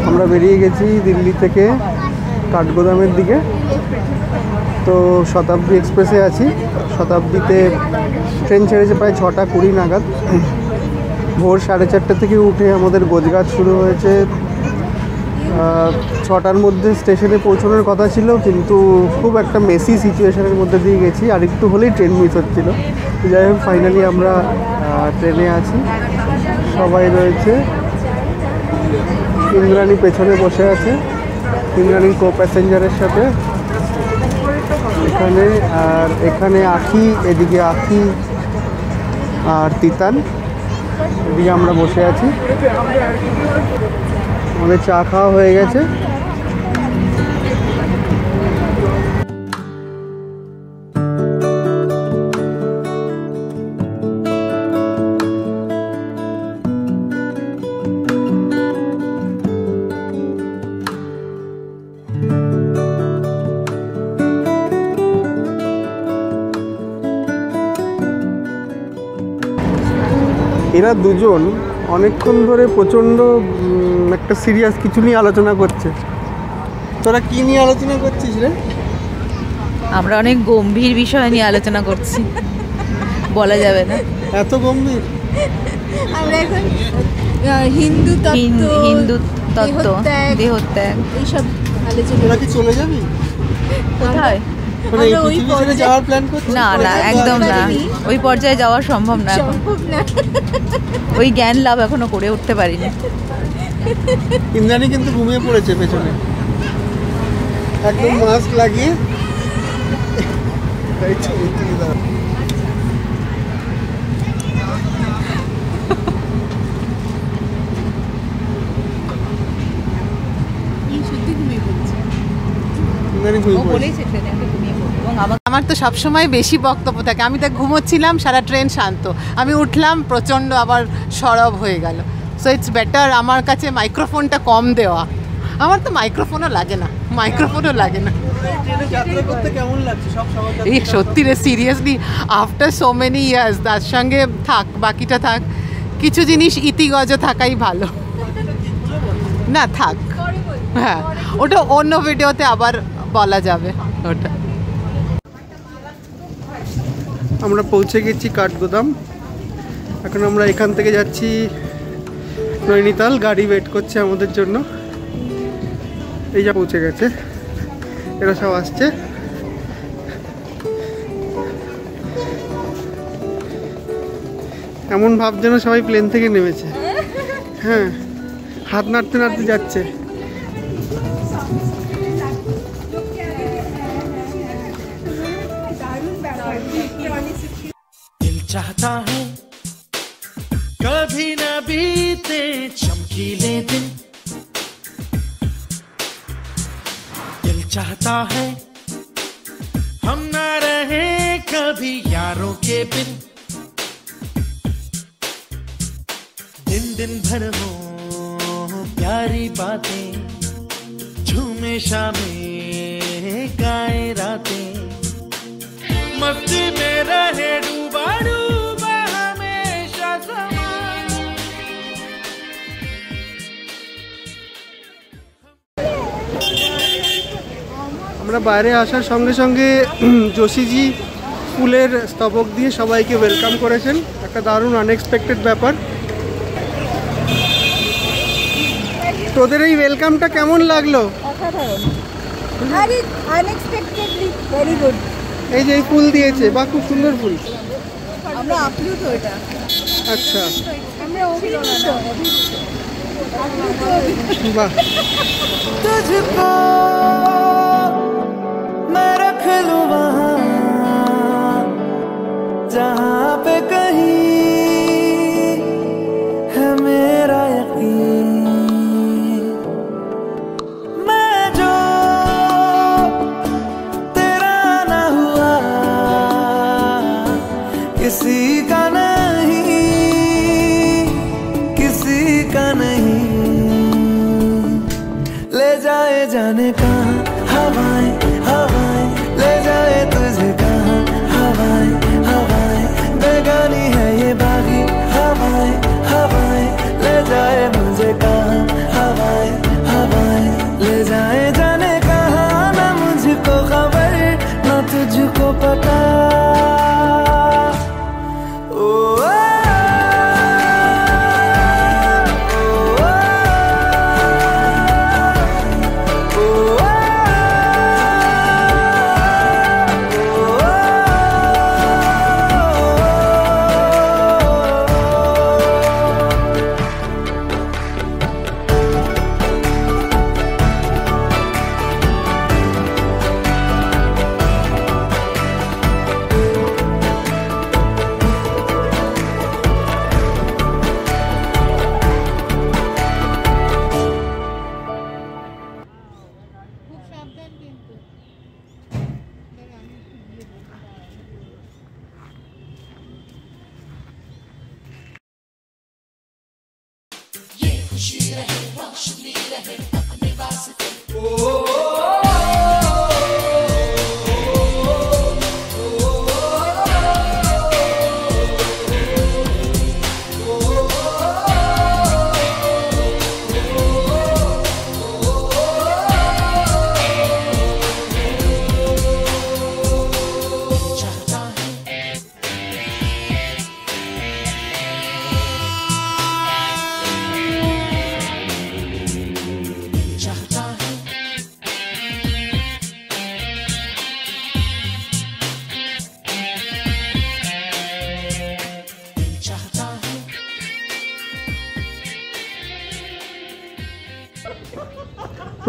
আমরা বেরিয়ে গেছি দিল্লি থেকে কাঠগোদামের দিকে। তো শতাব্দী এক্সপ্রেসে আছি। শতাব্দীতে ট্রেন ছেড়েছে প্রায় 6:20 নাগাদ। ভোর 4:30 থেকে উঠে আমাদের গোছগাছ শুরু হয়েছে। 6টার মধ্যে স্টেশনে পৌঁছানোর কথা ছিল, কিন্তু খুব একটা মেসি সিচুয়েশনের মধ্যে দিয়ে গেছি, আর একটু হলেই ট্রেন মিস হচ্ছিলো। যাই হোক, ফাইনালি আমরা ট্রেনে আছি, সবাই রয়েছে। ইন্দ্রাণী পেছনে বসে আছে, ইন্দ্রাণীর কো প্যাসেঞ্জারের সাথে এখানে। আর এখানে আখি, এদিকে আখি আর তিতান, এদিকে আমরা বসে আছি। আমাদের চা খাওয়া হয়ে গেছে। এরা দুজন অনেকক্ষণ ধরে প্রচণ্ড একটা সিরিয়াস কিছু নিয়ে আলোচনা করছে। তোরা কি নিয়ে আলোচনা করছিস রে? আমরা অনেক গম্ভীর বিষয় নিয়ে আলোচনা করছি, বলা যাবে না। এত গম্ভীর? আমরা এখন হিন্দু তত্ত্ব, দেহত্যাগ এইসব আলোচনা। তোরা কি চলে যাবি? কোথায়? যাওয়ার প্ল্যান করছিস? না না, একদম না, ওই পর্যায়ে যাওয়া সম্ভব না, ওই জ্ঞান লাভ এখনো করে উঠতে পারিনি। ইন্দ্রাণী কিন্তু ঘুমিয়ে পড়েছে পেছনে, একদম মাস্ক লাগিয়ে। আমার তো সবসময় বেশি বক্তব্য থাকে, আমি তো ঘুমোচ্ছিলাম, সারা ট্রেন শান্ত, আমি উঠলাম প্রচণ্ড আবার সরব হয়ে গেল। সো ইটস বেটার আমার কাছে মাইক্রোফোনটা কম দেওয়া। আমার তো মাইক্রোফোনও লাগে না, এই সত্যি রে, seriously after so many years তার সঙ্গে থাক, বাকিটা থাক, কিছু জিনিস ইতিগজ থাকাই ভালো। না থাক, হ্যাঁ ওটা অন্য ভিডিওতে আবার বলা যাবে ওটা। আমরা পৌঁছে গেছি কাঠগোদাম। এখন আমরা এখান থেকে যাচ্ছি নৈনিতাল। গাড়ি ওয়েট করছে আমাদের জন্য। এই যা পৌঁছে গেছে, এরা সব আসছে। এমন ভাব যেন সবাই প্লেন থেকে নেমেছে। হ্যাঁ, হাত নাড়তে নাড়তে যাচ্ছে। चाहता है कभी न बीते चमकीले दिन, दिल चाहता है हम न रहे कभी यारों के बिन, दिन दिन भर हो प्यारी बातें, झूमे शामें गाए रातें, मस्ती में रहे डूबा डूबा हमेशा समा। আমরা বাইরে আসার সঙ্গে সঙ্গে যোশীজি ফুলের স্তবক দিয়ে সবাইকে ওয়েলকাম করেছেন। একটা দারুণ আনএক্সপেক্টেড ব্যাপার। তোদের এই ওয়েলকামটা কেমন লাগলো? এই যে এই ফুল দিয়েছে, বা খুব সুন্দর ফুল। আমরা আপ্লুত এটা। আচ্ছা, আমরা অভিভূত। বাহ। तुझको मैं रख लूं वहाँ जहाँ पे कहीं है मेरा यकीन, मैं जो तेरा ना हुआ किसी का नहीं, किसी का नहीं, ले जाए जाने कहाँ हवाएं हवाएं, ले जाए तुझे कहाँ हवाएं हवाएं, बेगानी है ये बागी हवाएं हवाएं, ले जाए मुझे कहाँ हवाएं हवाएं।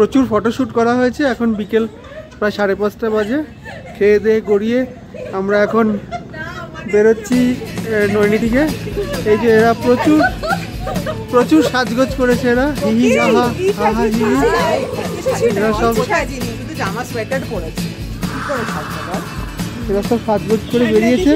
প্রচুর ফটোশ্যুট করা হয়েছে। এখন বিকেল প্রায় 5:30 বাজে। খেয়ে দিয়ে গড়িয়ে আমরা এখন বেরোচ্ছি নৈনিটিকে। এই যে এরা প্রচুর সাজগোজ করেছে, এরা হিহি হাহা হাহা হিহি, এরা সব জামা সোয়েটার পরেছে, এরা সব সাজগোজ করে বেরিয়েছে।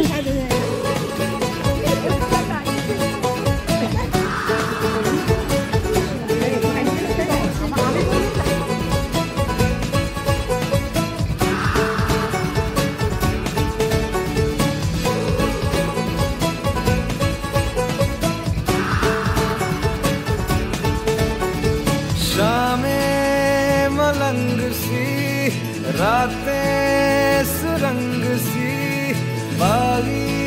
मलंग सी रातें सुरंग सी बागी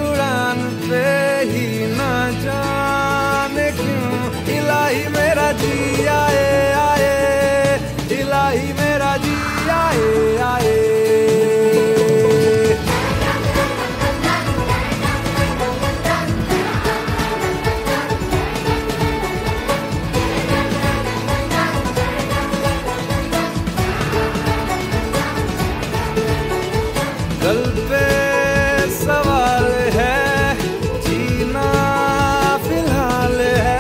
उड़ान पे ही ना जाने क्यों इलाही मेरा जी आए आए, इलाही मेरा जी आए आए। गल पे सवाल है, जीना फिलहाल है,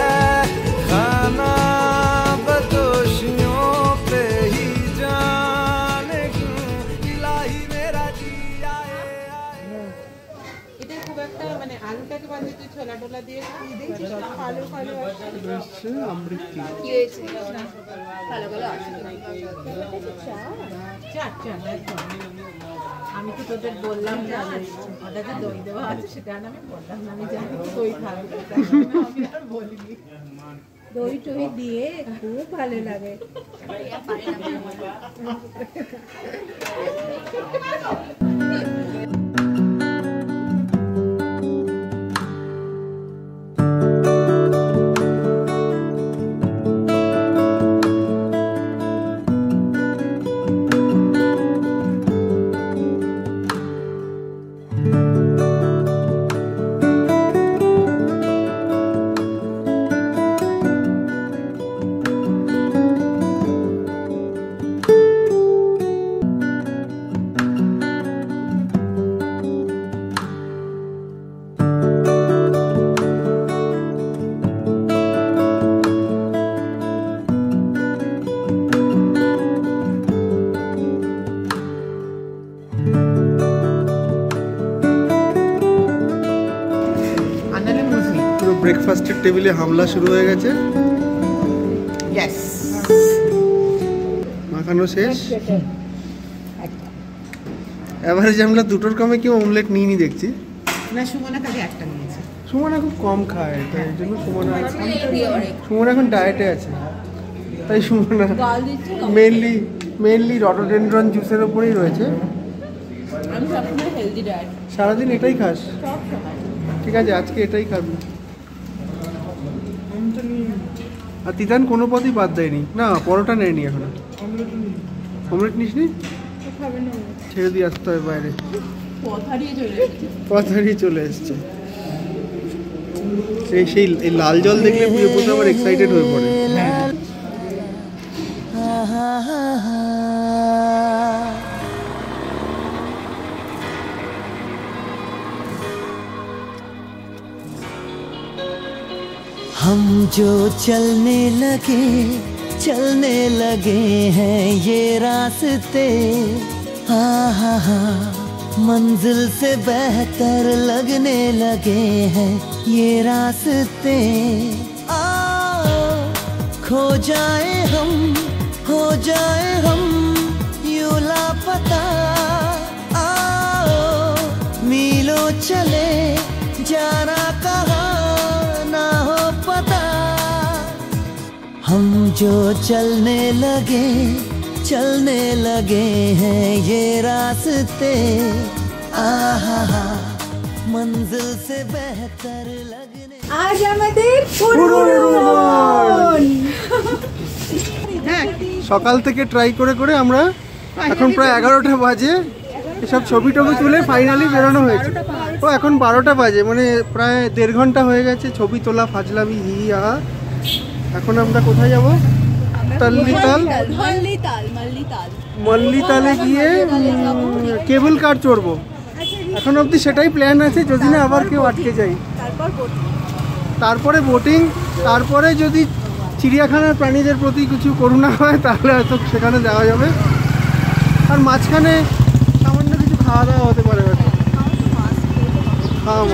खाना बदोशियों पे ही जाने क्यों इलाही मेरा जी आए आए। এটা খুব একটা মানে আলুটাকে বানিয়ে তুই ছোলা টোলা দিয়ে দেখছিস না, আলু ফালু আসছে আমৃতি। আমি তো তোদের বললাম না ওটা যে দই দেওয়া আছে সেটা আমি বললাম না, আমি জানি দই খাবো, আমি আর বলিনি। দই টই দিয়ে খুব ভালো লাগে। ব্রেকফাস্টের টেবিলে হামলা শুরু হয়ে গেছে। ইয়েস, মাখানো শেষ। এভারেজ আমরা দুটোর কমে কেউ অমলেট নিইনি দেখছি। না সুমনা কাছে একটা নিয়েছে। সুমনা খুব কম খায়, তাই এই জন্য সুমনা এখন ডায়েটে আছে, তাই সুমনা মেনলি রডোডেনড্রন জুসের ওপরেই রয়েছে। আমি সবসময় হেলদি ডায়েট, সারাদিন এটাই খাস? ঠিক আছে, আজকে এটাই খাবি। আর তিতান কোনো পথই বাদ দেয়নি। না, পরোটা নেয়নি এখনো। অমলেট নিসনি? ছেড়ে দিয়ে আসতে হবে বাইরে। পথ হারিয়ে চলে এসছে। সেই এই লাল জল দেখলে পুজো পুজো আবার এক্সাইটেড হয়ে পড়ে। हम जो चलने लगे हैं ये रास्ते, हाँ हाँ हाँ मंजिल से बेहतर लगने लगे हैं ये रास्ते। आओ हम जो चलने लगे हैं ये रास्ते, आहा मंजिल से बेहतर लगने। আজ আমাদের পুরুলিয়া সকাল থেকে ট্রাই করে করে আমরা এখন প্রায় 11টা বাজে এসব ছবি টবি তুলে ফাইনালি বেরোনো হয়েছে। ও এখন 12টা বাজে, মানে প্রায় 1.5 ঘন্টা হয়ে গেছে ছবি তোলা, ফাজলামি হিয়া। এখন আমরা কোথায় যাব? মল্লিতালে গিয়ে কেবল কার চড়বো। এখন অবধি সেটাই প্ল্যান আছে, যদি না আবার কেউ আটকে যাই। তারপরে বোটিং, তারপরে যদি চিড়িয়াখানার প্রাণীদের প্রতি কিছু করুণা হয় তাহলে হয়তো সেখানে যাওয়া যাবে। আর মাঝখানে সামান্য কিছু খাওয়া দাওয়া হতে পারে হয়তো।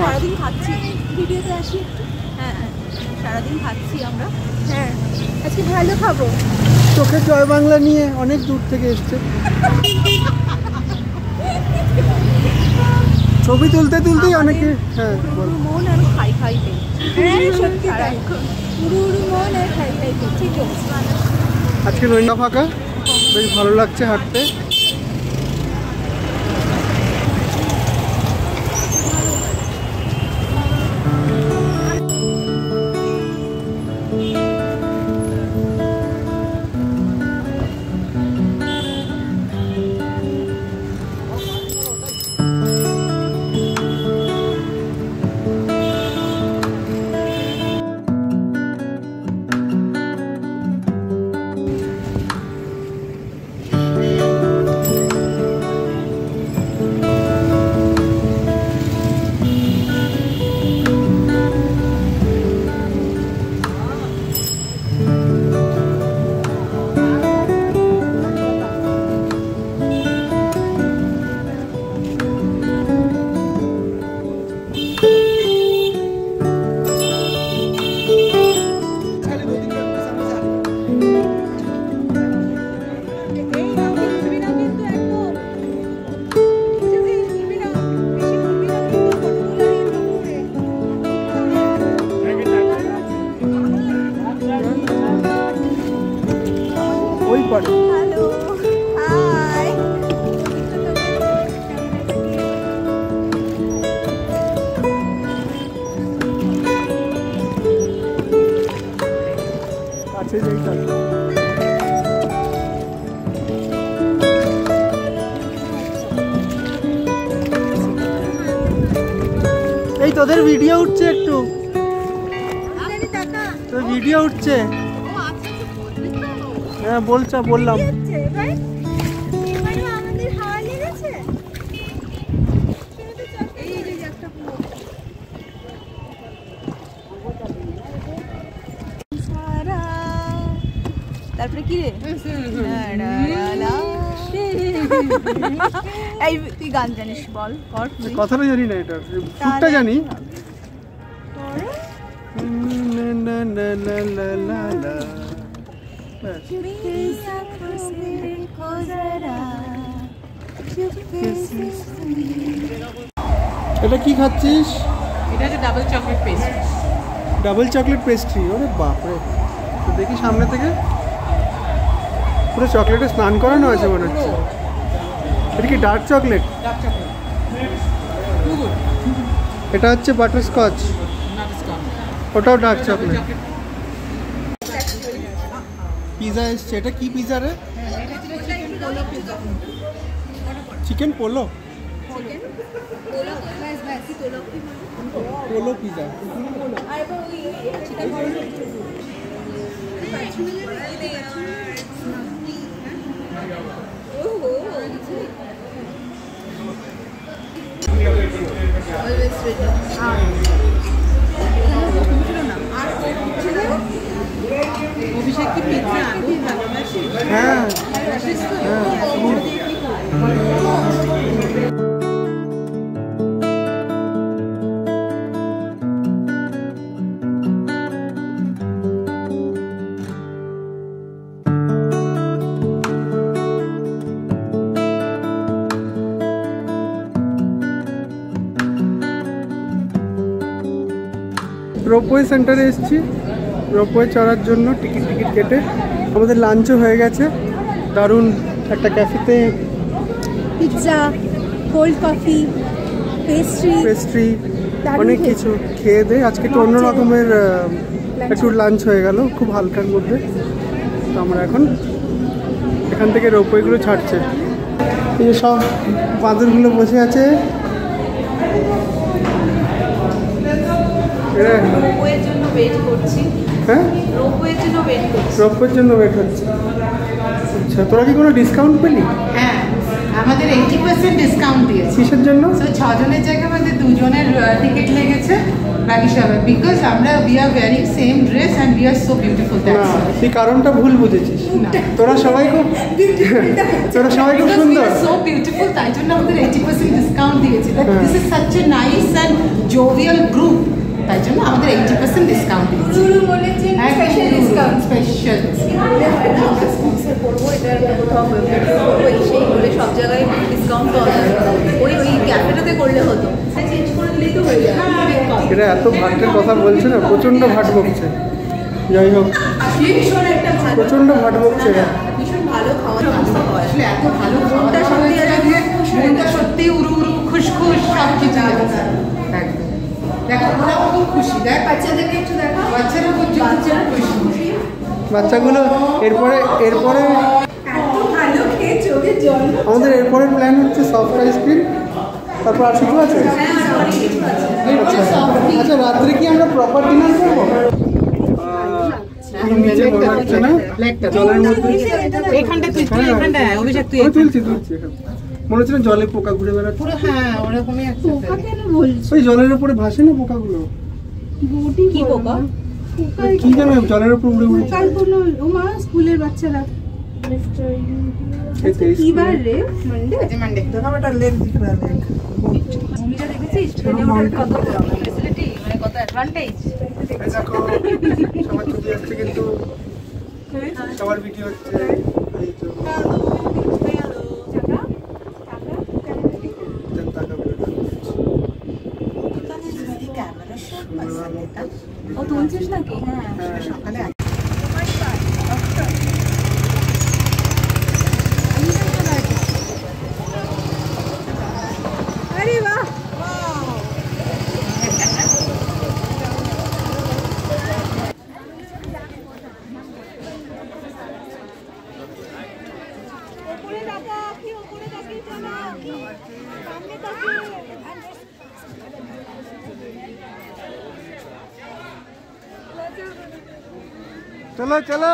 সারাদিন খাচ্ছি, ভিডিওতে আসি একটু। হ্যাঁ, সারাদিন খাচ্ছি আমরা। হ্যাঁ, আজকে ভালো খাবো। চোখে জয় বাংলা নিয়ে অনেক দূর থেকে এসছে। ছবি তুলতে তুলতেই অনেকে হ্যাঁ মন আর খাই খাই পেয়ে। হ্যাঁ, সত্যি তাই। পুরো মন আর খাই খাই ঠিক আছে। আজকে রইনা ফাঁকা, বেশ ভালো লাগছে হাঁটতে। Hello, hi. কাছে যাই তাহলে। এই তোদের ভিডিও উঠছে একটু, তোর ভিডিও উঠছে। হ্যাঁ বললাম। আমাদের হাওয়া লেগেছে। তারপরে কি রে? এই তুই গান জানিস? বল, কর। কথাটা জানি না, এটা সুরটা জানি। এটা কি খাচ্ছিস? এটা হচ্ছে double chocolate paste. Double chocolate pastry. ওরে বাপরে, তো দেখি সামনে থেকে পুরো চকলেটে স্নান করানো আছে মনে হচ্ছে। এটা কি ডার্ক চকলেট? Dark chocolate. এটা হচ্ছে বাটারস্কচ, ওটাও ডার্ক চকলেট। পিজা এসছে। এটা কি পিজা রে? Chicken polo. Polo pizza. Abhishek কি পিৎজা খুব ভালোবাসে? হ্যাঁ রোপওয়ে সেন্টারে এসেছি। রোপওয়ে চড়ার জন্য টিকিট কেটে আমাদের লাঞ্চও হয়ে গেছে। দারুণ একটা ক্যাফেতে পিৎজা, কোল্ড কফি, পেস্ট্রি অনেক কিছু খেয়ে দিয়ে আজকে একটু অন্য রকমের একটু লাঞ্চ হয়ে গেল, খুব হালকার মধ্যে। তো আমরা এখন এখান থেকে রোপওয়েগুলো ছাড়ছে। এই যে সব বাঁদরগুলো বসে আছে, রোপওয়ের জন্য ওয়েট করছি। হ্যাঁ রোপওয়ের জন্য ওয়েট করছি। রোপওয়ের জন্য ওয়েট হচ্ছে। আচ্ছা, তোরা কি কোনো ডিসকাউন্ট পেলি? হ্যাঁ, আমাদের 80% ডিসকাউন্ট দিয়েছে। কিসের জন্য? তো 6 জনের জায়গায় আমাদের 2 জনের টিকিট লেগেছে, বাকি সবাই, বিকজ আমরা we are wiring same dress and we are so beautiful. না, তুই কারণটা ভুল বুঝেছিস। তোরা সবাই খুব সুন্দর, সো বিউটিফুল, তাই জন্য আমাদের 80% ডিসকাউন্ট দিয়েছে। This is such a nice and jovial group, তাই জন্য আমাদের 80% ডিসকাউন্ট দিয়েছে। Special discount. স্পেশাল করবো এটা কোথাও করবো সেই বলে সব জায়গায় ডিসকাউন্ট পাওয়া যাবে। ওই ক্যাফেটাতে করলে হতো, চেঞ্জ করে দিলেই তো হয়ে যাবে। এরা এত ভাটের কথা বলছে না, প্রচণ্ড ভাট বকছে। যাই হোক, ভীষণ একটা ভালো, প্রচণ্ড ভাট বকছে এরা। ভীষণ ভালো খাওয়া দাওয়া হয়। আসলে এত ভালো খাওয়াটা সত্যি মনটা সত্যি উড়ু খুশ সব কিছু একদম। দেখো ওরাও খুব খুশি, দেখ বাচ্চাদেরকে একটু দেখা। বাচ্চারা খুশি। বাচ্চাগুলো এরপরে এত ভালো খেয়ে চোখে জল। আমাদের এরপরের প্ল্যান হচ্ছে সফট আইসক্রিম, তারপর আর কিছু আছে? আচ্ছা, রাত্রে কি আমরা প্রপার ডিনার করবো? নিচে মনে হচ্ছে না জলের মধ্যে, এইখানটা তুই এইখানটা অভিষেক তুই তুলছি মনে হচ্ছে না জলে পোকা ঘুরে বেড়াচ্ছে। পুরো, হ্যাঁ ওরকমই একটা পোকা কেন বলছো? ওই জলের উপরে ভাসে না পোকাগুলো, কি পোকা? কি জানো জলের উপর উড়ে উড়ে। পোকাগুলো ওমা স্কুলের বাচ্চারা। কি বার রে? মানডে। ভূমিটা দেখেছিস? ট্রেনে ওঠার কত ফ্যাসিলিটি, মানে কত অ্যাডভান্টেজ। দেখো সবার ছবি আসছে, কিন্তু সবার ভিডিও হচ্ছে। এই তো ও তুলছিস নাকি? হ্যাঁ, সকালে আরে বাহ, ওপরে দেখা কি, ওপরে তাকিয়ে চলা, সামনে তাকিয়ে। চলো চলো।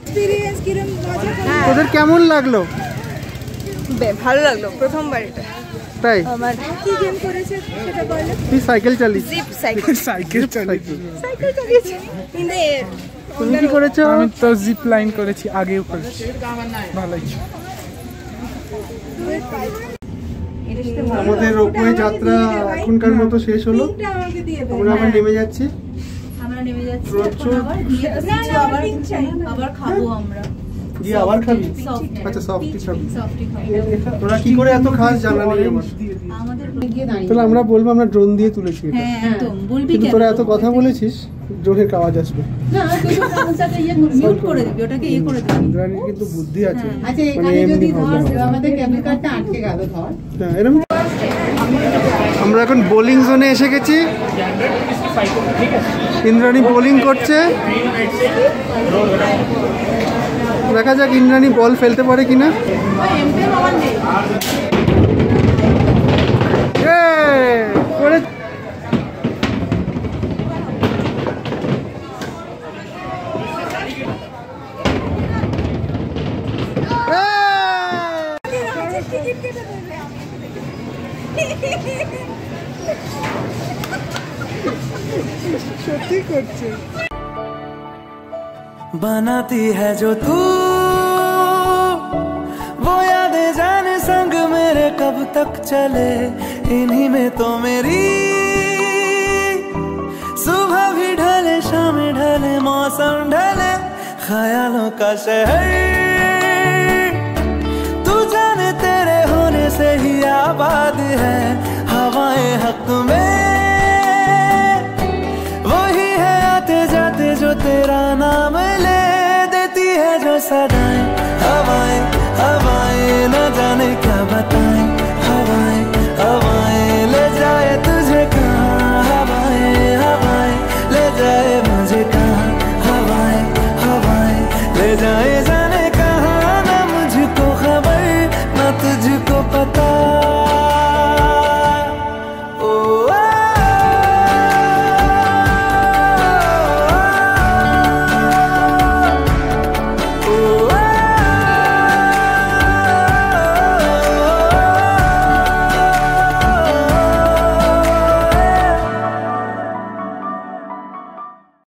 এক্সপেরিয়েন্স কিরম মজা করলে? তোদের কেমন লাগলো? ভালো লাগলো, প্রথমবার এটা। তাই আমার কি গেম করেছে সেটা বলো। তুই সাইকেল চালিস? জিপ সাইকেল। সাইকেল চালিস? সাইকেল চালিয়েছি ইন দ্য এয়ার। তুমি কি করেছো? আমি তো জিপ লাইন করেছি, আগেও করেছি, ভালোই। আমাদের রোপওয়ে যাত্রা এখনকার মতো শেষ হলো। এটা আমাকে দিয়ে দাও। আমরা আবার নেমে যাচ্ছি। আমরা নেমে যাচ্ছি প্রচুর। এখন, আবার গিয়ে না, না, আবার পিঙ্ক চাই। আবার খাবো আমরা। গিয়ে আবার খাবি? সফট, আচ্ছা, সফটি খাবি। সফটি খাবো। তোরা কি করে এত খাস জানা নেই আমার। আমাদের তাহলে আমরা বলবো আমরা ড্রোন দিয়ে তুলেছি এটা। হ্যাঁ একদম বলবি কিন্তু কেন? তোরা এত কথা বলেছিস, ড্রোনের আওয়াজ আসবে। না তুই তো কাউন্সারটা মিউট করে দিবি, ওটাকে ইয়ে করে দিবি। ইন্দ্রাণীর কিন্তু বুদ্ধি আছে। আচ্ছা, মানে এখানে এমনি যদি হবে ধর না। আমাদের কেবল কারটা আটকে গেল ধর, হ্যাঁ, এরকম। আমরা এখন বোলিং জোনে এসে গেছি। ইন্দ্রাণী বোলিং করছে, দেখা যাক ইন্দ্রাণী বল ফেলতে পারে কিনা। করে টিকিট কেটে দেবে। সত্যি করছে। बनाती है जो तू वो यादें जाने संग मेरे कब तक चले, इन्हीं में तो मेरी सुबह भी ढले शाम ढले मौसम ढले, ख्यालों का शहर, तू जाने तेरे होने से ही आबाद है हवाएं हक में, वही है आते जाते जो तेरा नाम ले देती है जो सदाएं। हवाएं हवाएं न जाने क्या बताएं, हवाएं हवाएं ले जाए तुझे कहाँ, हवाएं हवाएं ले जाए मुझे कहाँ, हवाएं हवाएं ले जाए जाने कहाँ, ना मुझको खबर ना तुझको पता।